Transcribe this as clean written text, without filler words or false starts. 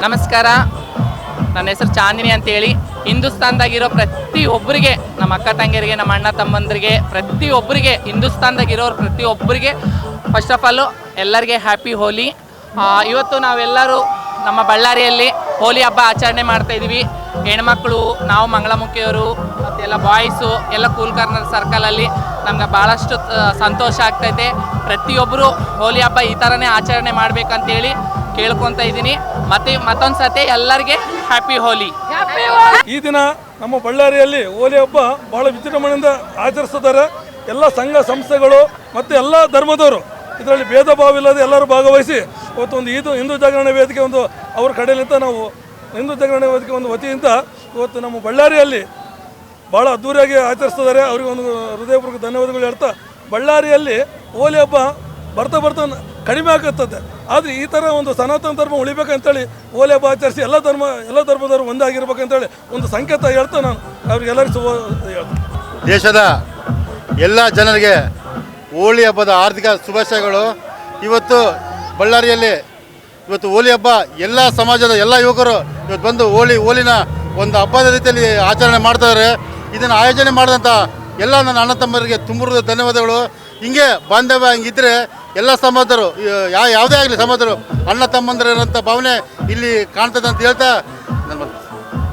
ನಮಸ್ಕಾರ, ನನ್ನ ಹೆಸರು ಚಾಂದಿನಿ ಅಂತೇಳಿ. ಹಿಂದೂಸ್ತಾನ್ದಾಗಿರೋ ಪ್ರತಿಯೊಬ್ಬರಿಗೆ, ನಮ್ಮ ಅಕ್ಕ ತಂಗಿಯರಿಗೆ, ನಮ್ಮ ಅಣ್ಣ ತಮ್ಮಂದರಿಗೆ, ಪ್ರತಿಯೊಬ್ಬರಿಗೆ, ಹಿಂದೂಸ್ತಾನ್ದಾಗಿರೋರು ಪ್ರತಿಯೊಬ್ಬರಿಗೆ ಫಸ್ಟ್ ಆಫ್ ಆಲು ಎಲ್ಲರಿಗೆ ಹ್ಯಾಪಿ ಹೋಲಿ. ಇವತ್ತು ನಾವೆಲ್ಲರೂ ನಮ್ಮ ಬಳ್ಳಾರಿಯಲ್ಲಿ ಹೋಲಿ ಹಬ್ಬ ಆಚರಣೆ ಮಾಡ್ತಾಯಿದ್ವಿ. ಹೆಣ್ಮಕ್ಳು, ನಾವು ಮಂಗಳಮುಖಿಯವರು ಮತ್ತು ಎಲ್ಲ ಬಾಯ್ಸು ಎಲ್ಲ ಕೂಲ್ ಕಾರ್ನರ್ ಸರ್ಕಲಲ್ಲಿ ನಮ್ಗೆ ಭಾಳಷ್ಟು ಸಂತೋಷ ಆಗ್ತೈತೆ. ಪ್ರತಿಯೊಬ್ಬರು ಹೋಲಿ ಹಬ್ಬ ಈ ಥರನೇ ಆಚರಣೆ ಮಾಡಬೇಕಂತೇಳಿ ಕೇಳ್ಕೊತಾ ಇದ್ದೀನಿ. ಮತ್ತೊಂದು ಸತಿ ಎಲ್ಲರಿಗೆ ಹ್ಯಾಪಿ ಹೋಲಿ. ಈ ದಿನ ನಮ್ಮ ಬಳ್ಳಾರಿಯಲ್ಲಿ ಹೋಲಿ ಹಬ್ಬ ಭಾಳ ವಿಜೃಂಭಣೆಯಿಂದ ಆಚರಿಸ್ತಿದ್ದಾರೆ. ಎಲ್ಲ ಸಂಘ ಸಂಸ್ಥೆಗಳು ಮತ್ತು ಎಲ್ಲ ಧರ್ಮದವರು ಇದರಲ್ಲಿ ಭೇದ ಭಾವ ಇಲ್ಲದೆ ಎಲ್ಲರೂ ಭಾಗವಹಿಸಿ ಇವತ್ತು ಒಂದು ಹಿಂದೂ ಜಾಗರಣೆ ವೇದಿಕೆ ಒಂದು ಅವ್ರ ಕಡೆಯಲ್ಲಿಂದ ನಾವು ಹಿಂದೂ ಜಾಗರಣೆ ವೇದಿಕೆ ಒಂದು ವತಿಯಿಂದ ಇವತ್ತು ನಮ್ಮ ಬಳ್ಳಾರಿಯಲ್ಲಿ ಭಾಳ ಅದ್ದೂರಿಯಾಗಿ ಆಚರಿಸ್ತಿದ್ದಾರೆ. ಅವರಿಗೆ ಒಂದು ಹೃದಯಪೂರ್ವಕ ಧನ್ಯವಾದಗಳು ಹೇಳ್ತಾ, ಬಳ್ಳಾರಿಯಲ್ಲಿ ಹೋಲಿ ಹಬ್ಬ ಬರ್ತಾ ಕಡಿಮೆ ಆಗುತ್ತದೆ. ಆದರೆ ಈ ಥರ ಒಂದು ಸನಾತನ ಧರ್ಮ ಉಳಿಬೇಕಂತೇಳಿ ಹೋಲಿ ಹಬ್ಬ ಆಚರಿಸಿ ಎಲ್ಲ ಧರ್ಮದವರು ಒಂದಾಗಿರ್ಬೇಕಂತೇಳಿ ಒಂದು ಸಂಕೇತ ಹೇಳ್ತಾ ನಾನು ಅವರಿಗೆಲ್ಲರಿಗೂ ಹೇಳ್ತೀನಿ. ದೇಶದ ಎಲ್ಲ ಜನರಿಗೆ ಹೋಳಿ ಹಬ್ಬದ ಆರ್ಥಿಕ ಶುಭಾಶಯಗಳು. ಇವತ್ತು ಬಳ್ಳಾರಿಯಲ್ಲಿ ಹೋಲಿ ಹಬ್ಬ ಎಲ್ಲ ಸಮಾಜದ ಎಲ್ಲ ಯುವಕರು ಇವತ್ತು ಬಂದು ಹೋಲಿನ ಒಂದು ಹಬ್ಬದ ರೀತಿಯಲ್ಲಿ ಆಚರಣೆ ಮಾಡ್ತಾರೆ. ಇದನ್ನು ಆಯೋಜನೆ ಮಾಡಿದಂಥ ಎಲ್ಲ ನನ್ನ ಅಣ್ಣ ತಮ್ಮರಿಗೆ ತುಂಬ ಧನ್ಯವಾದಗಳು. ಹಿಂಗೆ ಬಾಂಧವ್ಯ ಹಿಂಗಿದ್ದರೆ ಎಲ್ಲ ಸಮಾಜರು ಯಾವುದೇ ಆಗಲಿ ಸಮಾಜರು ಅಣ್ಣ ತಮ್ಮಂದಿರಂಥ ಭಾವನೆ ಇಲ್ಲಿ ಕಾಣ್ತದೆ ಅಂತ ಹೇಳ್ತಾ ನನ್ನ